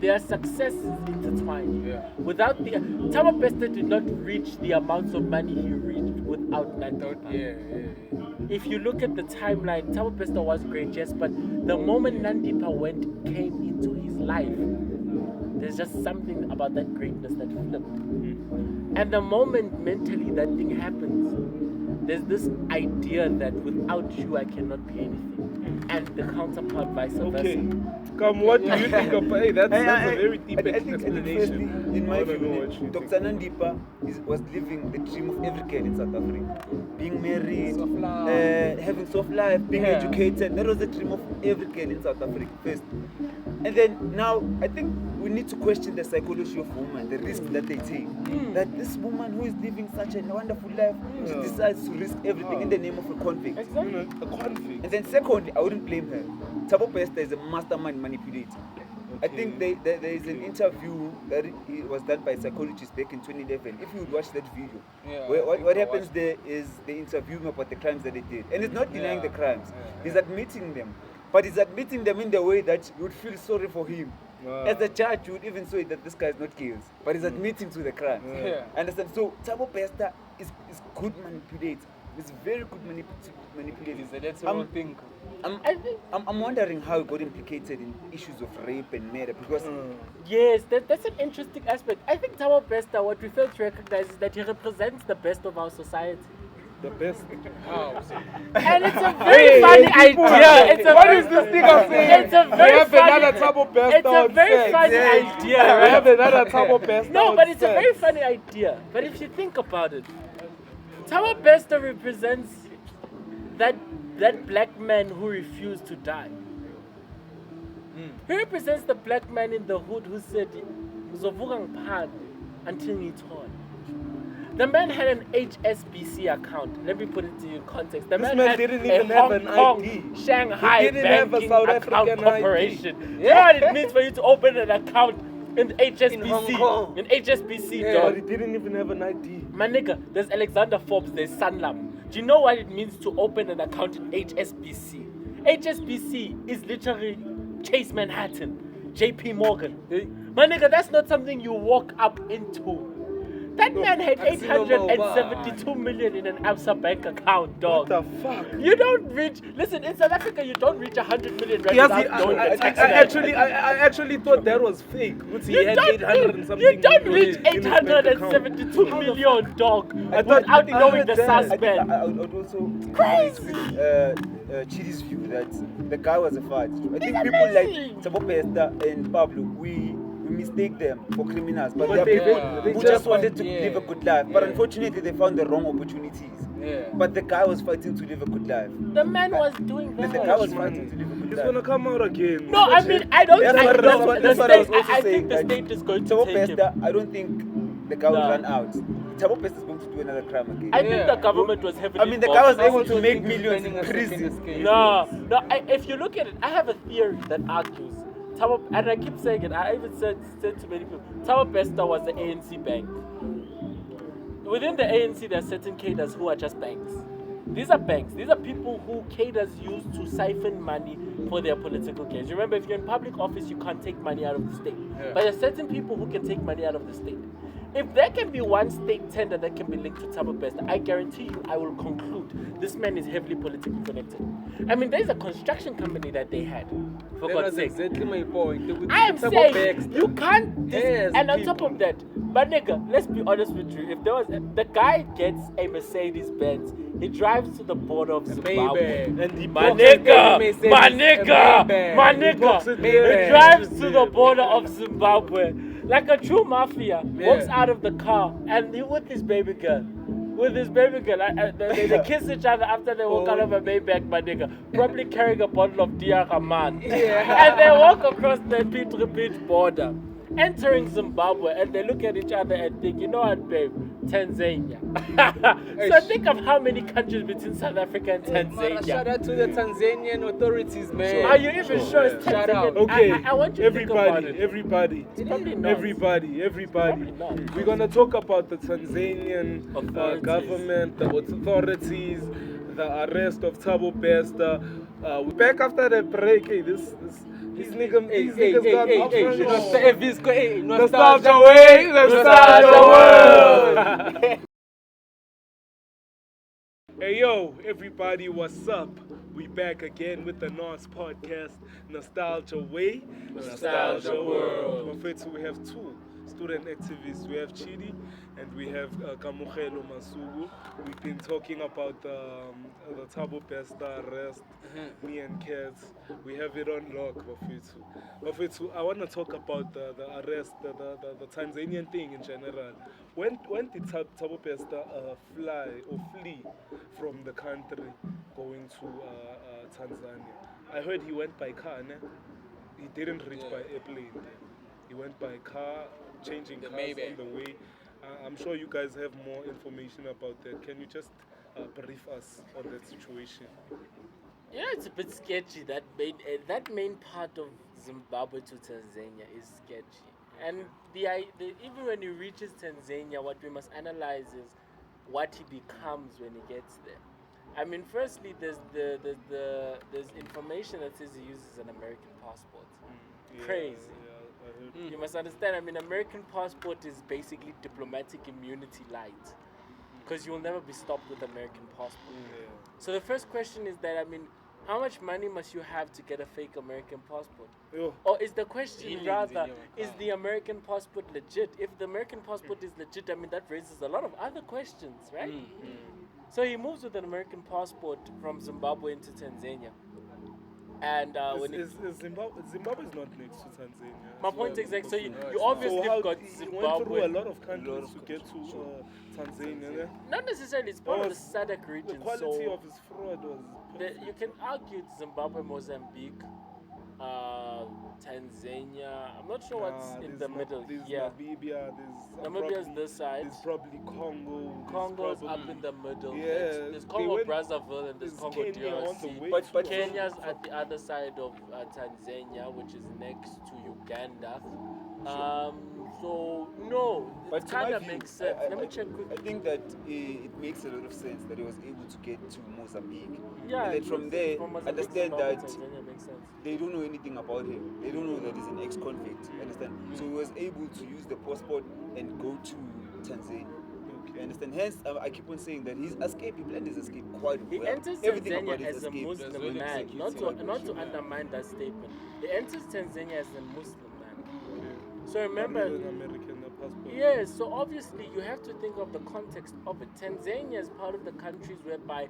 S4: Their success is intertwined.
S2: Yeah.
S4: Without the Thabo Bester did not reach the amounts of money he reached without Nandipha.
S2: Yeah.
S4: If you look at the timeline, Thabo Bester was great, yes, but the moment Nandipha came into his life, there's just something about that greatness that flipped. And the moment mentally that thing happens, there's this idea that without you I cannot be anything. And the counterpart vice versa.
S1: Come, what do you think about? Hey, that's a very deep
S3: I think
S1: explanation.
S3: firstly, in my
S1: I don't know what
S3: view,
S1: you
S3: Dr.
S1: think.
S3: Nandipha was living the dream of every girl in South Africa. Being married,
S2: Soft life.
S3: having soft life, being educated. That was the dream of every girl in South Africa first. And then now, I think we need to question the psychology of women, the risk that they take. That this woman who is living such a wonderful life, she decides to risk everything in the name of a convict.
S4: Exactly.
S1: A conflict.
S3: And then secondly, I wouldn't blame her. Thabo Bester is a mastermind manipulator. I think there is an interview that it was done by a psychologist back in 2011. If you would watch that video, what happens there is they interview him about the crimes that they did. And he's not denying the crimes. He's admitting them. But he's admitting them in the way that you would feel sorry for him. As a judge, you would even say that this guy is not guilty. But he's admitting to the crimes. Understand? So Thabo Bester is good manipulator. He's very good manipulator.
S2: It's a natural thing.
S3: I'm wondering how he got implicated in issues of rape and murder because
S4: Yes, that's an interesting aspect. I think Thabo Bester, what we fail to recognize is that he represents the best of our society.
S1: The best.
S2: How?
S4: And it's a very funny idea.
S1: What is this thing I'm saying?
S4: It's a very
S1: We have
S4: funny,
S1: another Thabo Bester
S4: it's a
S1: on
S4: very
S1: set.
S4: funny idea,
S1: We
S4: right?
S1: have another Thabo Bester
S4: No,
S1: on
S4: but it's a
S1: set.
S4: very funny idea. But if you think about it, Thabo Bester represents that black man who refused to die. He represents the black man in the hood who said, "Ngizovuka ngiphande until ngithole." The man had an HSBC account. Let me put it to you in context. The
S1: This
S4: man
S1: man
S4: had
S1: didn't
S4: a
S1: even have
S4: Hong
S1: an
S4: Kong,
S1: ID.
S4: Shanghai
S1: He didn't have a
S4: banking
S1: South
S4: account
S1: African ID.
S4: corporation. You know what it means for you to open an account in HSBC?
S2: Hong Kong.
S4: In HSBC,
S1: But
S4: dog.
S1: he didn't even have an ID.
S4: My nigga, there's Alexander Forbes, there's Sanlam. Do you know what it means to open an account in HSBC? HSBC is literally Chase Manhattan, JP Morgan. My nigga, that's not something you walk up into. That man had 872 million in an Absa bank account, dog.
S1: What the fuck?
S4: You don't reach. Listen, in South Africa, you don't reach 100 million rand
S1: Yes,
S4: without knowing the tax man.
S1: I actually thought that was fake. He
S4: You
S1: had
S4: don't,
S1: 800 and something.
S4: you don't reach
S1: in his bank account.
S4: 872 million, dog,
S1: thought-
S4: without knowing the
S1: I heard that.
S4: SARS
S3: I think
S4: ban.
S3: I would also
S4: Crazy.
S3: with Chidi's view that the guy was a fight. I think people
S4: amazing.
S3: like Thabo Bester and Pablo, we mistake them for criminals, but
S1: But
S3: they are
S1: they-
S3: people
S1: they
S3: who
S1: just
S3: just wanted to
S2: want-
S3: live a
S2: yeah.
S3: good life. But
S2: Yeah.
S3: unfortunately, they found the wrong opportunities.
S2: Yeah.
S3: But the guy was fighting to live a good life.
S4: The man was doing
S3: The
S4: that.
S3: guy was fighting to live a good
S1: He's
S3: life.
S1: gonna come out again.
S4: No, I mean, I don't
S3: That's
S4: think
S3: what-
S4: the
S3: that's what I was
S4: state,
S3: also
S4: I
S3: saying,
S4: think the
S3: that
S4: state is going to
S3: Thabo
S4: take him.
S3: Bester, I don't think the guy will
S4: No.
S3: run out. Thabo Bester is going to do another crime again.
S4: I think
S2: Yeah.
S4: the government was heavily
S3: I mean, the guy was
S4: involved.
S3: able to make
S2: think he's
S3: millions
S2: planning
S3: in
S2: a second
S3: prison.
S2: escape.
S4: No, if you look at it, I have a theory that argues. And I keep saying it, I even said to many people, Thabo Bester was the ANC bank. Within the ANC, there are certain cadres who are just banks. These are banks. These are people who cadres use to siphon money for their political gains. Remember, if you're in public office, you can't take money out of the state.
S2: Yeah.
S4: But there are certain people who can take money out of the state. If there can be one state tender that can be linked to Thabo Bester, I guarantee you, I will conclude this man is heavily politically connected. I mean, there's a construction company that they had, for
S2: That
S4: God's
S2: was
S4: sake.
S2: exactly my point.
S4: I am
S2: Thabo
S4: saying
S2: Bester.
S4: you can't.
S2: Yes,
S4: And on top
S2: people.
S4: of that, but nigga, let's be honest with you. If there was the guy gets a Mercedes Benz, he drives to the border of Zimbabwe.
S2: Baby.
S1: And he
S4: My
S1: boxed it
S4: nigga,
S2: Mercedes,
S4: my
S2: a
S4: nigga,
S2: Maybach.
S4: my
S1: He
S4: nigga.
S1: boxed it
S4: He
S1: there.
S4: drives to the border of Zimbabwe like a true mafia, walks out of the car and he with his baby girl. With his baby girl, they kiss each other after they walk out of a Maybach, my nigga. Probably carrying a bottle of DR Nandipha. And they walk across the repeat border, entering Zimbabwe, and they look at each other and think, you know what, babe? Tanzania. So think of how many countries between South Africa and Tanzania.
S2: Shout out to the Tanzanian authorities, man.
S4: Are you even sure it's
S2: Shout
S4: Tanzania?
S2: out.
S1: Okay,
S4: I want you to think about it.
S1: everybody,
S4: Probably not.
S1: everybody.
S4: Probably not.
S1: We're gonna talk about the Tanzanian
S4: Authorities.
S1: government, the authorities, the arrest of Thabo Bester. We're back after the break. Hey, these niggas got nostalgia way, nostalgia world. Hey yo, everybody, what's up? We back again with the Nos Podcast, Nostalgia Way, Nostalgia World. My friends, we have two student activists. We have Chidi and we have Kamukhelo Masugu. We've been talking about the Thabo Bester arrest, me and Keds. We have it on lock, Mafetsu. I want to talk about the arrest, the Tanzanian thing in general. When did Thabo Bester flee from the country going to Tanzania? I heard he went by car, ne? He didn't reach by airplane. He went by car, changing cars on the way. I'm sure you guys have more information about that. Can you just brief us on that situation?
S4: Yeah, it's a bit sketchy. That main part of Zimbabwe to Tanzania is sketchy. And even when he reaches Tanzania, what we must analyze is what he becomes when he gets there. I mean, firstly, there's information that says he uses an American passport. Crazy. You must understand. I mean, American passport is basically diplomatic immunity light, because you'll never be stopped with American passport. So the first question is that, I mean, how much money must you have to get a fake American passport? Or is the question rather, is the American passport legit? If the American passport is legit, I mean, that raises a lot of other questions, right? So he moves with an American passport from Zimbabwe into Tanzania. And
S1: Zimbabwe is not next to Tanzania.
S4: My point is exactly. So you obviously got
S1: He
S4: Zimbabwe.
S1: went through a lot of countries to get to Tanzania. Ne?
S4: Not necessarily. It's part of the SADC region.
S1: The quality
S4: so
S1: of his fraud was.
S4: you can argue it's Zimbabwe, Mozambique, Tanzania. I'm not sure what's in the middle.
S1: There's
S4: Yeah,
S1: Namibia.
S4: Namibia's this side.
S1: There's probably Congo.
S4: Congo's up in the middle.
S1: Yeah,
S4: There's
S1: they
S4: Congo
S1: went-
S4: Brazzaville and there's Congo
S1: Kenya on the
S4: DRC.
S1: way
S3: But-
S1: to-
S3: but-
S4: Kenya's at the other side of Tanzania, which is next to Uganda. So no,
S3: But
S4: it
S3: to my
S4: kind of
S3: view,
S4: makes sense. Let me check
S3: I
S4: quickly.
S3: think that it makes a lot of sense that he was able to get to Mozambique.
S4: Yeah,
S3: And then from there,
S4: Mozambique,
S3: understand
S4: Zimbabwe,
S3: that
S4: Tanzania makes sense.
S3: they don't know anything about him. They don't know that he's an ex-convict. Understand? So he was able to use the passport and go to Tanzania. You understand? Hence, I keep on saying that his escape, he planned his escape quite
S4: He
S3: well.
S4: enters
S3: Everything
S4: Tanzania
S3: about his
S4: as a
S3: escape was
S4: Muslim
S3: well
S4: man,
S3: executed.
S4: not to undermine that statement. He enters Tanzania as a Muslim man. So remember,
S1: With an American passport.
S4: yes, so obviously you have to think of the context of it. Tanzania is part of the countries whereby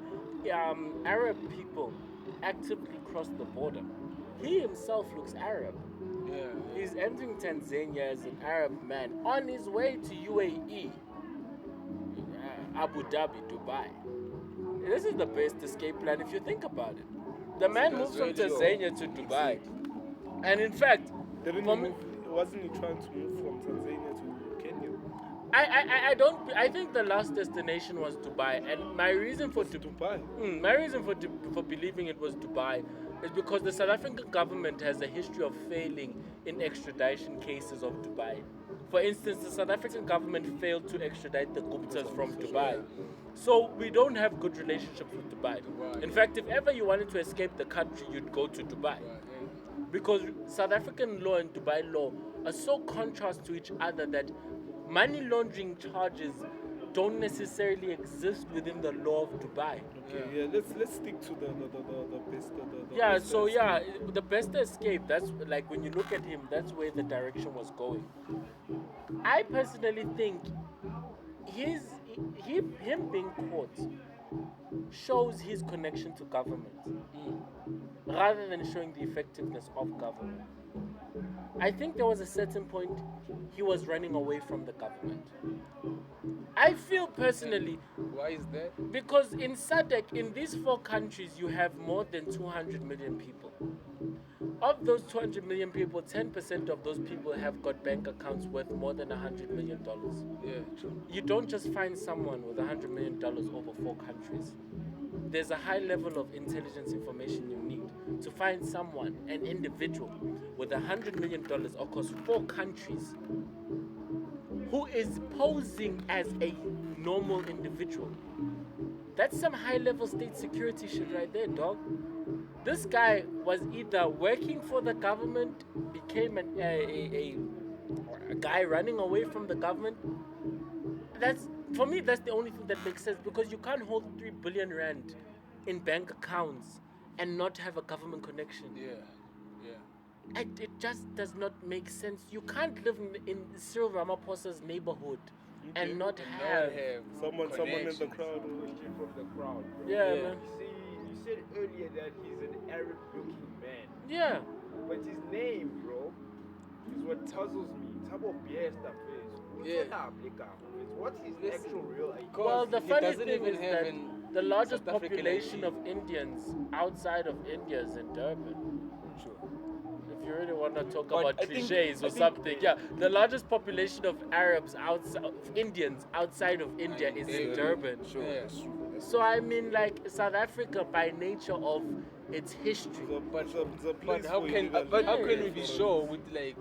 S4: Arab people actively cross the border. He himself looks Arab. He's entering Tanzania as an Arab man on his way to UAE, Abu Dhabi, Dubai. This is the best escape plan if you think about it. The man moves from Tanzania to Dubai. And in fact,
S1: Wasn't he trying to move from Tanzania to Kenya?
S4: I think the last destination was Dubai, and my reason for
S1: Dubai.
S4: My reason for believing it was Dubai is because the South African government has a history of failing in extradition cases of Dubai. For instance, the South African government failed to extradite the Guptas from Dubai. So we don't have good relationships with Dubai. In fact, if ever you wanted to escape the country, you'd go to Dubai. Because South African law and Dubai law are so contrast to each other that money laundering charges don't necessarily exist within the law of Dubai.
S1: Okay, let's stick to the best.
S4: Yeah, so yeah, the best escape, that's like when you look at him, that's where the direction was going. I personally think him being caught shows his connection to government rather than showing the effectiveness of government. I think there was a certain point he was running away from the government. I feel personally,
S2: Why is that?
S4: because in SADC, in these 4 countries, you have more than 200 million people. Of those 200 million people, 10% of those people have got bank accounts worth more than $100 million.
S2: Yeah, true.
S4: You don't just find someone with $100 million over 4 countries. There's a high level of intelligence information you need to find someone, an individual, with $100 million across 4 countries who is posing as a normal individual. That's some high level state security shit right there, dog. This guy was either working for the government, became a guy running away from the government. For me, that's the only thing that makes sense, because you can't hold 3 billion rand in bank accounts and not have a government connection.
S2: Yeah.
S4: It just does not make sense. You can't live in Cyril Ramaphosa's neighborhood and not have.
S1: Someone in the
S2: connections.
S1: crowd.
S5: Question from the crowd, bro.
S4: Yeah,
S2: Yeah.
S4: man.
S5: You said earlier that he's an Arab-looking man,
S4: Yeah.
S5: but his name, bro, is what puzzles me. Thabo Bester face.
S2: Yeah.
S5: What's his
S2: Listen,
S5: actual real ID?
S4: Well, the
S2: he
S4: funny
S2: doesn't
S4: thing
S2: even
S4: is
S2: have
S4: that
S2: an
S4: the largest
S2: South African
S4: population
S2: ID.
S4: of Indians outside of India is in Durban.
S2: Sure.
S4: If you really want to talk
S2: But
S4: about
S2: I think-
S4: cliches or
S2: I think-
S4: something, yeah, the largest population of Arabs outside, Indians outside of India is in
S2: Yeah.
S4: Durban.
S3: Sure.
S2: Yeah.
S3: That's true. That's
S4: So I mean, like, South Africa, by nature of its history,
S2: But
S1: It's a
S2: But
S1: place
S2: how
S1: for
S2: can
S1: illegal
S2: how can we
S1: immigrants.
S2: be sure with like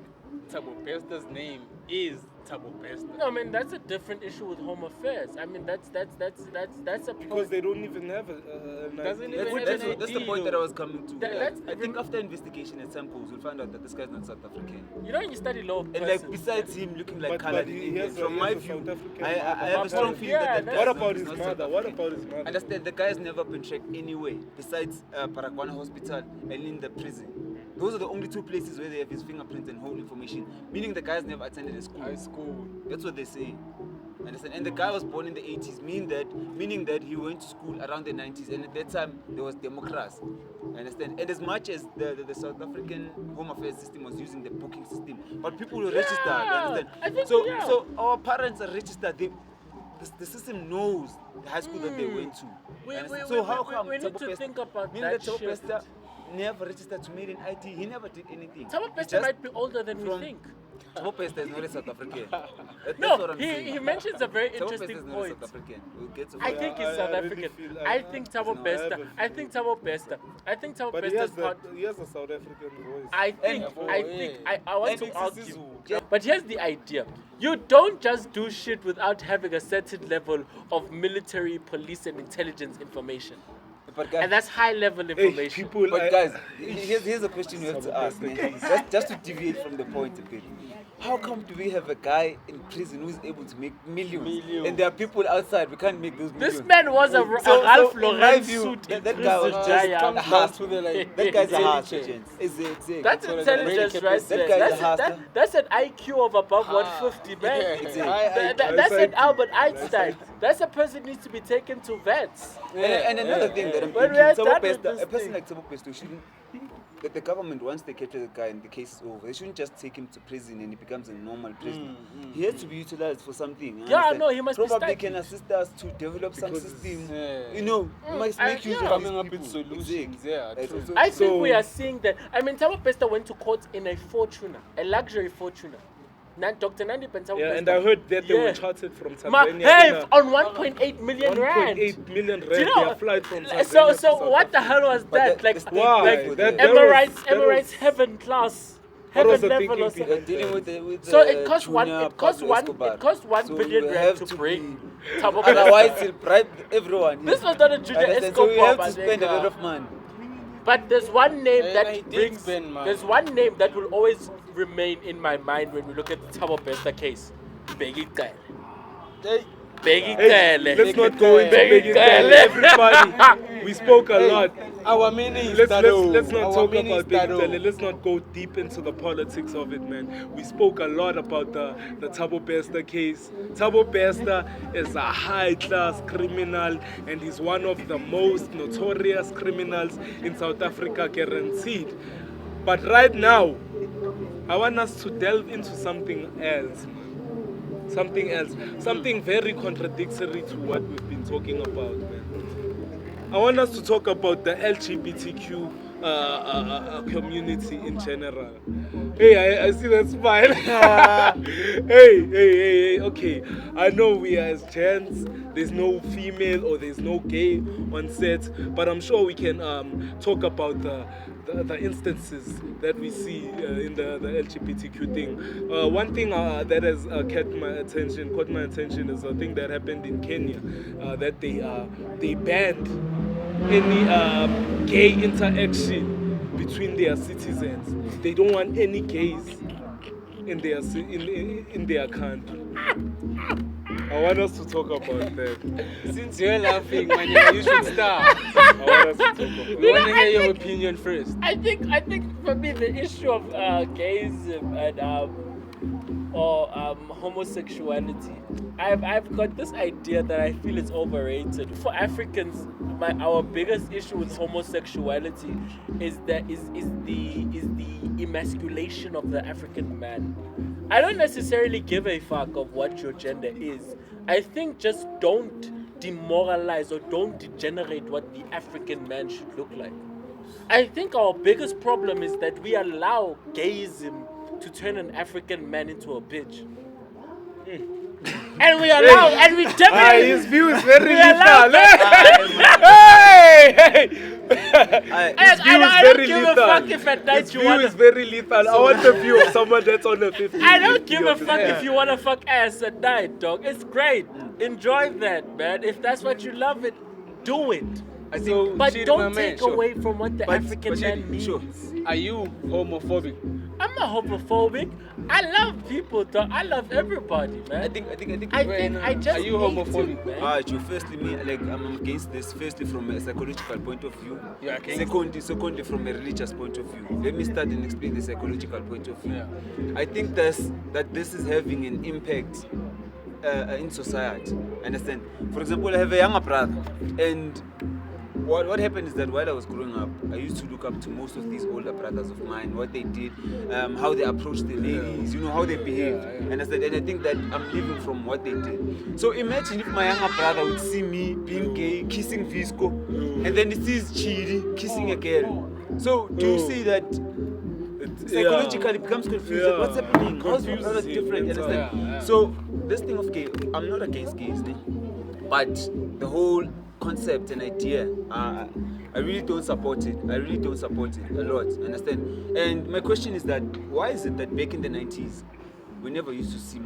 S2: Thabo Bester's name is Thabo Bester?
S4: no, I mean that's a different issue with Home Affairs. I mean that's a
S1: Because they don't even have an
S2: Doesn't
S1: idea.
S2: even
S3: That's,
S2: have
S3: that's the
S2: ID
S3: point
S2: though.
S3: that I was coming to.
S4: That's-
S3: I think after investigation and samples, we'll find out that this guy's not South African.
S4: you know when you study law,
S3: And like besides him looking like
S1: But
S3: colored
S1: he
S3: Indian,
S1: has a-
S3: from
S1: he
S3: my
S1: has a
S3: view,
S1: South African
S3: I have a
S1: mother.
S3: strong feeling
S4: Yeah,
S3: that
S4: that's-
S1: What
S3: guy's
S1: about
S3: not-
S1: his
S3: not
S1: mother?
S3: South
S1: What
S3: African.
S1: about his mother?
S3: Understand, the guy has never been tracked anywhere besides Paraguay Hospital and in the prison. Those are the only 2 places where they have his fingerprints and whole information, meaning the guy's never attended a school.
S2: High school.
S3: That's what they say. Understand? And the guy was born in the 80s, meaning that he went to school around the 90s, and at that time there was democracy. Understand? And as much as the South African Home Affairs system was using the booking system, but people were registered. Understand?
S4: I think
S3: So,
S4: yeah.
S3: so our parents are registered. The system knows the high school that they went to. Understand? So how come
S4: we need
S3: Thabo
S4: to
S3: Bester-
S4: think about
S3: meaning
S4: that
S3: Thabo
S4: shift.
S3: Bester never registered to made an ID. He never did anything.
S4: Thabo
S3: He
S4: Bester
S3: just
S4: might be older than we
S3: from-
S4: think.
S3: Thabo Bester is not a South African. That's
S4: No,
S3: what I'm saying.
S4: he mentions a very
S3: Thabo Bester
S4: interesting
S3: is not a
S4: point.
S3: South African. We'll get to
S4: I
S3: that.
S4: think he's
S1: I
S4: South
S1: really
S4: African.
S1: feel-
S4: I think Thabo
S3: No,
S4: Bester.
S1: I have a
S4: I think Thabo Bester. I think Thabo
S1: But he
S4: Bester's
S1: has,
S4: part.
S1: he has a South African voice.
S4: I think.
S3: And-
S4: I want
S3: And
S4: to
S3: it's
S4: argue.
S3: Zulu.
S4: But here's the idea: you don't just do shit without having a certain level of military, police, and intelligence information,
S3: But guys,
S4: and that's high-level
S1: Hey,
S4: information.
S1: people,
S3: but guys, here's a question you have to ask,
S1: Thabo
S3: man. Just to deviate from the point a bit. How come do we have a guy in prison who's able to make millions? And there are people outside, we can't make those millions.
S4: This man was a
S3: So,
S4: Ralph
S3: in my
S4: Lauren
S3: view,
S4: suit in
S3: that guy was
S4: prison,
S3: just
S4: Jaya.
S2: comes
S3: a
S2: down
S3: half.
S2: to the like.
S3: That guy's a half
S2: intelligence.
S3: agent. Exactly.
S4: That's
S2: what I got.
S4: intelligence
S2: Really
S4: right
S2: kept
S4: there.
S3: that guy's
S4: That's,
S3: a hustler.
S4: that's an IQ of above 150, man.
S2: Yeah,
S3: Exactly.
S4: That's an
S1: IQ.
S4: Albert Einstein. That's a person needs to be taken to vets.
S3: And another thing that I'm
S4: When we
S3: thinking,
S4: are
S3: Thabo
S4: done with
S3: Bester,
S4: this
S3: a person
S4: thing.
S3: like Thabo Bester shouldn't. That the government, once they capture the guy and the case is over, they shouldn't just take him to prison and he becomes a normal prisoner. He has to be utilized for something. you
S4: Yeah,
S3: understand?
S4: no, he must be
S3: Probably
S4: studied.
S3: can assist us to develop some
S1: Because
S3: system.
S2: Yeah.
S3: You know, we must make use
S4: yeah.
S3: of
S2: Coming
S3: these
S2: up with
S3: people.
S2: solutions.
S3: Exactly.
S2: Yeah,
S3: Right,
S2: true.
S3: so-
S4: I think
S1: So-
S4: we are seeing that. I mean, Thabo Bester went to court in a Fortuner, a luxury Fortuner. Dr. Nandipha and Thabo
S1: Yeah,
S4: Bester.
S1: and I heard that they
S4: Yeah.
S1: were chartered from
S4: Ma,
S1: Tanzania.
S4: hey,
S1: in a
S4: on 1.8 million rand.
S1: 1.8 million rand.
S4: Do you
S1: They
S4: know?
S1: are flight from
S4: So,
S1: Tanzania
S4: so
S1: to South
S4: what the
S1: Africa.
S4: hell was
S3: But
S4: that?
S3: the
S4: Like,
S3: state
S1: Wow,
S3: like
S1: that
S4: Emirates,
S1: was-
S4: Emirates heaven class,
S1: What was
S4: heaven
S1: the
S4: level or
S1: thinking
S4: something.
S3: Dealing with
S4: So
S3: the
S4: it costs one.
S3: junior
S4: It costs
S3: Pablo
S4: one.
S3: Escobar.
S4: It costs 1
S3: So
S4: billion
S3: we
S4: rand
S3: have
S4: to
S3: to
S4: bring
S3: be-
S4: Thabo Bester.
S3: Otherwise, he'll bribe everyone.
S4: This was not a junior
S3: Understand? So we
S4: Escobar,
S3: have to
S4: but
S3: spend a
S4: like,
S3: lot of money.
S4: But there's one name
S2: And I
S4: that
S2: did
S4: brings.
S2: spend money.
S4: There's one name that will always remain in my mind when we look at the Thabo Bester case. Begi Kale.
S2: Hey,
S4: Begi
S1: Hey,
S4: Kale.
S1: let's not go into
S4: Begi
S1: Begi
S4: Kale.
S1: Kale. Everybody, we spoke a lot.
S2: our mini
S1: Let's not
S2: our
S1: talk
S2: mini
S1: about Big
S2: Stado.
S1: Tele. Let's not go deep into the politics of it, man. We spoke a lot about the Thabo Bester case. Thabo Bester is a high-class criminal, and he's one of the most notorious criminals in South Africa, guaranteed. But right now, I want us to delve into something else, man. Something very contradictory to what we've been talking about, man. I want us to talk about the LGBTQ community in general. Hey, I see that smile. hey, okay. I know we are as gents, there's no female or there's no gay on set, but I'm sure we can talk about the instances that we see in the LGBTQ thing. One thing that has caught my attention is a thing that happened in Kenya, that they banned any gay interaction between their citizens. They don't want any gays in their country. I want us to talk about that.
S2: Since you're laughing, man, you should start.
S1: I want us to talk about
S2: We want to hear your opinion first.
S4: I think for me the issue of gayism and homosexuality, I've got this idea that I feel it's overrated. For Africans, our biggest issue with homosexuality is the emasculation of the African man. I don't necessarily give a fuck of what your gender is. I think just don't demoralize or don't degenerate what the African man should look like. I think our biggest problem is that we allow gayism to turn an African man into a bitch. And we allow, and we definitely...
S1: his view is very
S4: allow-
S1: lethal. Hey!
S4: I don't give a fuck if at night
S1: His
S4: you
S1: view
S4: want
S1: is
S4: to...
S1: very lethal. I want the view of someone that's on the 50.
S4: I don't give a fuck if you want to fuck ass at night, dog. It's great. Enjoy that, man. If that's what you love, do it.
S2: I think,
S4: But
S2: Chidi, my
S4: don't
S2: man,
S4: take
S2: sure.
S4: away from what the African man
S2: Chidi,
S4: means.
S2: sure. Are you homophobic?
S4: I'm not homophobic. I love people, dog. I love everybody, man.
S2: I think
S4: I just
S2: are you
S4: hate
S2: homophobic?
S4: it, man.
S3: Firstly, me, I'm against this. Firstly, from a psychological point of view.
S2: Yeah, okay.
S3: Secondly, from a religious point of view. Let me start and explain the psychological point of view.
S2: Yeah.
S3: I think that this is having an impact in society. Understand? For example, I have a younger brother, and what happened is that while I was growing up, I used to look up to most of these older brothers of mine, what they did, how they approached the ladies, how they behaved. And I think that I'm living from what they did. So imagine if my younger brother would see me being gay, kissing Visco, and then he sees Chidi kissing a girl. So do you see that psychologically it becomes confusing?
S1: Yeah.
S3: What's happening? How's my
S1: Confuses
S3: brother
S1: him.
S3: different? You understand?
S2: Yeah.
S3: So this thing of gay, I'm not against gays, but the whole concept and idea, I really don't support it. I really don't support it a lot. Understand? And my question is that why is it that back in the 90s we never used to see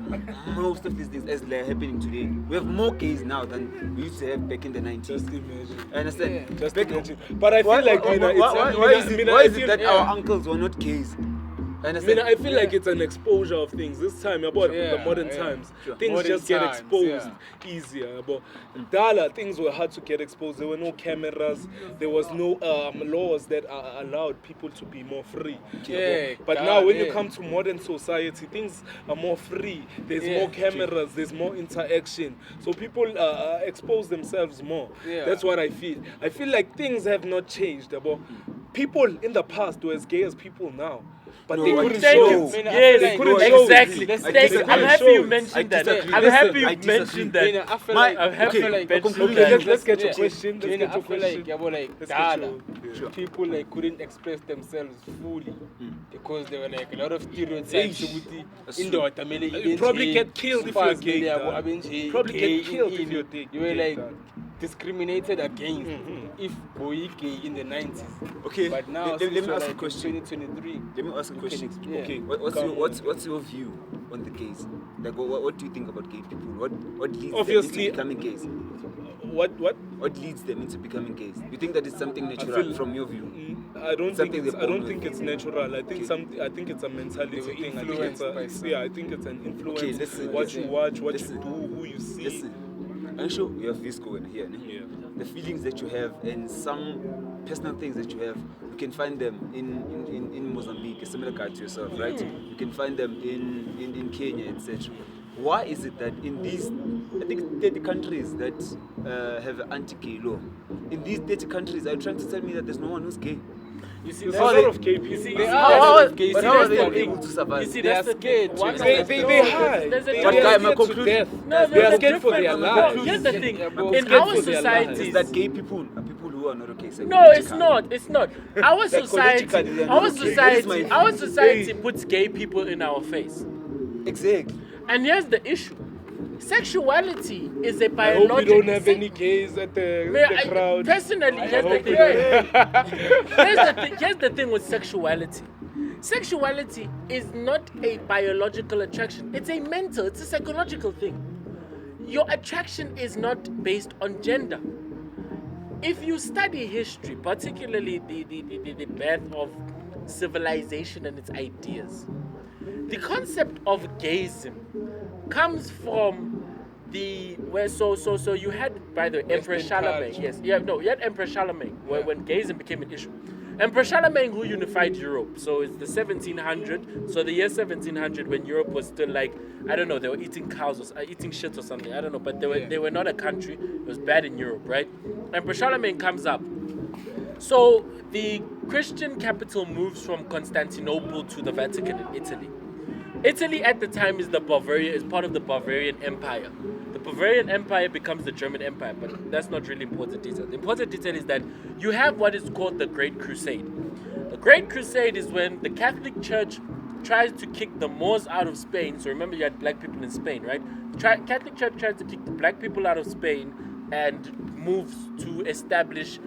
S3: most of these things as they're happening today? We have more gays now than we used to have back in the 90s.
S1: Just imagine.
S3: Understand?
S1: Just
S3: Back-
S1: imagine. But I feel
S3: why,
S1: like
S3: why,
S1: Mina, it's
S3: why is it
S1: feel-
S3: that our uncles were not gays? Understand?
S1: I feel like it's an exposure of things. This time, about the modern times, things
S2: Modern
S1: just get
S2: times,
S1: exposed easier. But Dala, things were hard to get exposed. There were no cameras. There was no laws that allowed people to be more free.
S2: Yeah,
S1: But
S2: God,
S1: now, when you
S2: yeah.
S1: come to modern society, things are more free. There's
S2: Yeah,
S1: more cameras. There's more interaction. So people expose themselves more.
S2: Yeah.
S1: That's what I feel. I feel like things have not changed. But people in the past were as gay as people now. But they
S3: No, I
S1: couldn't
S3: disagree.
S1: show.
S3: No.
S4: Yes,
S1: They couldn't show.
S4: exactly.
S3: I
S4: Thank you.
S3: disagree.
S4: I'm happy you mentioned
S3: I
S4: that.
S3: disagree.
S4: I'm
S3: Listen,
S4: happy you
S3: I disagree.
S4: mentioned that.
S2: I feel
S3: My-
S2: like
S4: I'm happy
S3: okay,
S4: you
S3: I
S4: mentioned
S3: conclude
S4: that.
S1: Let's get your
S2: Yeah.
S1: question. Let's get
S2: I
S1: your
S2: feel
S1: question.
S2: like,
S1: Let's get
S2: Dala,
S1: your-
S3: Sure.
S2: people like couldn't express themselves fully because there were like a lot of stereotypes.
S3: That's
S2: In
S3: true.
S2: the
S1: You probably get killed if you're gay, Dala. Probably get killed if you're gay.
S2: You were like
S1: Dala.
S2: discriminated against if boy gay in the 90s.
S3: Okay,
S2: But now
S3: let
S2: since
S3: me
S2: we're
S3: ask a
S2: like
S3: question.
S2: 2023.
S3: Let me ask a question.
S2: Yeah.
S3: Okay, what's your view on the gays? Like, what do you think about gay people? What leads
S1: Obviously-
S3: them into becoming gays?
S1: What?
S3: What leads them into becoming gays? You think that it's something natural
S1: feel-
S3: from your view?
S1: I don't think
S3: Something
S1: it's.
S3: they're
S1: I don't
S3: born
S1: think
S3: with.
S1: it's natural. I think
S3: Okay.
S1: I think it's a mentality
S2: They were
S1: thing. I think it's
S2: influenced by
S1: a.
S2: some-
S1: Yeah, I think it's an influence.
S3: Okay, listen,
S1: what you watch, what
S3: listen.
S1: you do, who you see.
S3: Listen, I'm sure you have this going here. Ne?
S1: Yeah.
S3: The feelings that you have and some personal things that you have, you can find them in Mozambique, a similar guy to yourself, right? You can find them in Kenya, etc. Why is it that in these, I think 30 countries that have an anti-gay law, in these 30 countries, are you trying to tell me that there's no one who's gay?
S4: You see,
S1: There's
S4: that's
S1: a lot of gay people.
S4: You see,
S2: There
S4: you
S2: are
S4: see,
S2: a lot of
S4: that's
S2: gay
S4: the-
S3: But
S4: you
S3: how
S4: see,
S3: are
S4: that's
S3: they
S4: the
S3: able
S4: thing.
S3: to survive?
S4: You see,
S2: They
S4: that's
S2: are
S4: the
S2: scared,
S4: thing. One
S2: James.
S4: of
S1: They
S4: the-
S1: hide.
S4: there's a
S1: They
S3: But
S1: are
S3: guy,
S1: scared
S3: my
S1: to
S3: conclusion-
S1: death.
S4: No,
S1: They are
S4: there's a
S1: scared for their
S4: difference.
S1: lives.
S4: No, here's the thing.
S2: Yeah, bro.
S4: In
S1: Scared
S4: our
S1: for their
S4: societies,
S3: Is that gay people are people who are not okay
S4: no, it's not. It's not. Our society,
S3: Psychologically, they are
S4: our
S3: not okay. That is
S4: society,
S3: my
S4: our
S3: view.
S4: society puts gay people in our face.
S3: Exactly.
S4: And here's the issue: sexuality is a
S1: I
S4: biological.
S1: hope we don't have any gays at the crowd.
S4: Personally, here's the
S1: hope
S4: thing.
S1: we don't.
S4: Here's the thing with sexuality. Sexuality is not a biological attraction. It's a mental, it's a psychological thing. Your attraction is not based on gender. If you study history, particularly the birth of civilization and its ideas, the concept of gayism comes from so you had, by the way, Emperor
S2: Western
S4: Charlemagne.
S2: culture.
S4: Yes, you had Emperor Charlemagne when gayism became an issue. Emperor Charlemagne, who unified Europe. So it's the 1700. So the year 1700, when Europe was still like, I don't know, they were eating cows or eating shit or something. I don't know, but they were not a country. It was bad in Europe, right? Emperor Charlemagne comes up. So the Christian capital moves from Constantinople to the Vatican in Italy. Italy at the time is part of the Bavarian Empire. The Bavarian Empire becomes the German Empire, but that's not really important detail. The important detail is that you have what is called the Great Crusade. The Great Crusade is when the Catholic Church tries to kick the Moors out of Spain. So remember, you had black people in Spain, right? The Catholic Church tries to kick the black people out of Spain and moves to establish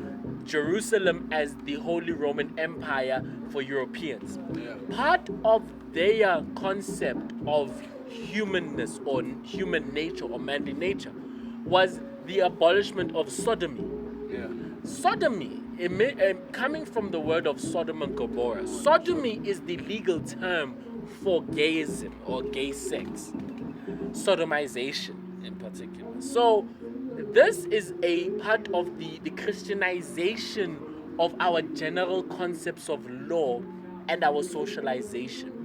S4: Jerusalem as the Holy Roman Empire for Europeans.
S2: Yeah.
S4: Part of their concept of humanness or human nature or manly nature was the abolishment of sodomy.
S2: Yeah.
S4: Sodomy, coming from the word of Sodom and Gomorrah, sodomy is the legal term for gayism or gay sex, sodomization in particular. So this is a part of the Christianization of our general concepts of law and our socialization.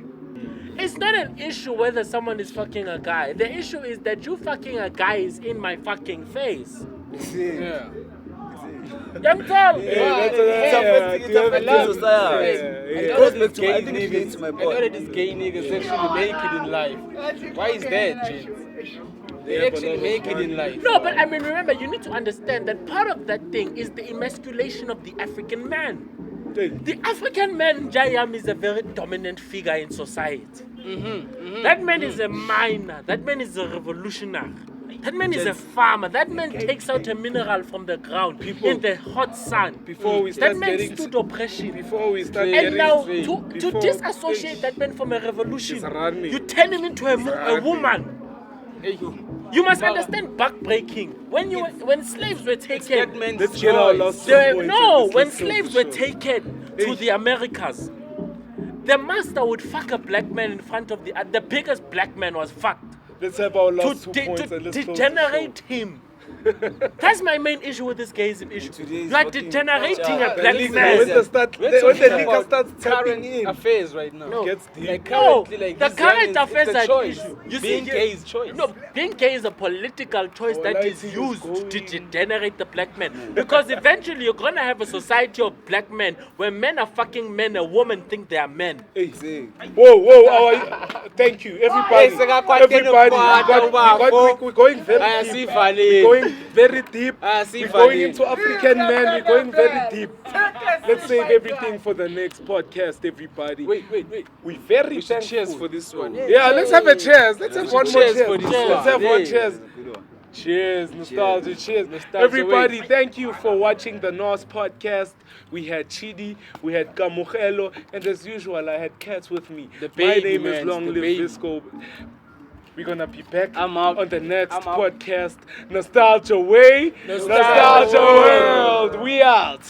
S4: It's not an issue whether someone is fucking a guy. The issue is that you fucking a guy is in my fucking face.
S2: Yeah.
S4: Young tell.
S3: It's affecting society.
S2: I
S3: Goes
S2: know
S3: back
S2: these
S3: to-
S2: gay
S3: I think it relates
S2: niggas.
S3: to my
S2: I
S3: point.
S2: know that these gay niggas actually make it in life. Why is that, James? They actually make it in life.
S4: No, but I mean, remember, you need to understand that part of that thing is the emasculation of the African man. The African man, Jayam, is a very dominant figure in society. That man is a miner. That man is a revolutionary. That man is a farmer. That man takes out a mineral from the ground in the hot sun.
S1: Before we start
S4: That man
S1: getting
S4: stood oppression.
S1: Before we start
S4: And
S1: getting
S4: now,
S2: Hey,
S4: to
S1: before-
S4: disassociate that man from a revolution,
S1: It's running.
S4: you turn him into a
S1: running.
S4: woman.
S2: Hey,
S4: You must understand backbreaking. When slaves were taken,
S2: that man's
S1: Let's get our
S2: choice.
S1: last
S4: They-
S1: two points
S4: no,
S1: and
S4: when
S1: let's close
S4: slaves
S1: the
S4: were
S1: show.
S4: taken to the Americas, the master would fuck a black man in front of the biggest black man was fucked
S1: Let's have our last two points
S4: to
S1: and let's close the
S4: degenerate him. That's my main issue with this gayism issue.
S3: today's
S4: You are
S3: fucking
S4: degenerating
S3: culture.
S4: a black
S1: show. When
S4: man.
S1: the start,
S2: Let's
S1: when the
S2: talk
S1: liquor
S2: about
S1: starts tapping
S2: current
S1: in,
S2: affairs right now.
S4: No.
S1: gets deep.
S2: Like
S4: No,
S2: currently, like
S4: the
S2: this
S4: current
S2: young
S4: affairs
S2: is
S4: are
S2: a
S4: an
S2: choice.
S4: issue. You
S2: Being
S4: see,
S2: gay is choice.
S4: No, being gay is a political choice
S1: Our
S4: that is
S1: lighting is
S4: used to
S1: going.
S4: degenerate the black man. Because eventually you're gonna have a society of black men where men are fucking men and women think they are men.
S1: Hey,
S3: See,
S1: whoa, thank you, everybody.
S2: Hey,
S1: Everybody, we're going very
S2: I
S1: deep.
S2: see
S1: We're
S2: funny.
S1: going very deep.
S2: I see
S1: We're going
S2: funny.
S1: into African men. We're going very deep. Let's save everything for the next podcast, everybody.
S2: Wait.
S1: We're very
S2: We should
S1: thankful.
S2: cheers for this one.
S1: Yeah, let's have a cheers. Let's have one more
S2: Cheers
S1: cheers.
S2: for this
S1: Let's
S2: one.
S1: have one
S2: Yeah.
S1: cheers.
S3: good one.
S1: Cheers, nostalgia, cheers.
S2: Nostalgia,
S1: Everybody, thank you for watching the Nos Podcast. We had Chidi, we had Kamuchelo, and as usual, I had Cats with me.
S2: The
S1: My
S2: baby,
S1: name
S2: man,
S1: is Long
S2: the
S1: Live
S2: baby.
S1: Visco. We're gonna be back
S2: I'm out.
S1: on the next
S2: I'm out.
S1: podcast. Nostalgia Way,
S2: Nostalgia
S1: Nostalgia
S2: World.
S1: World. We out.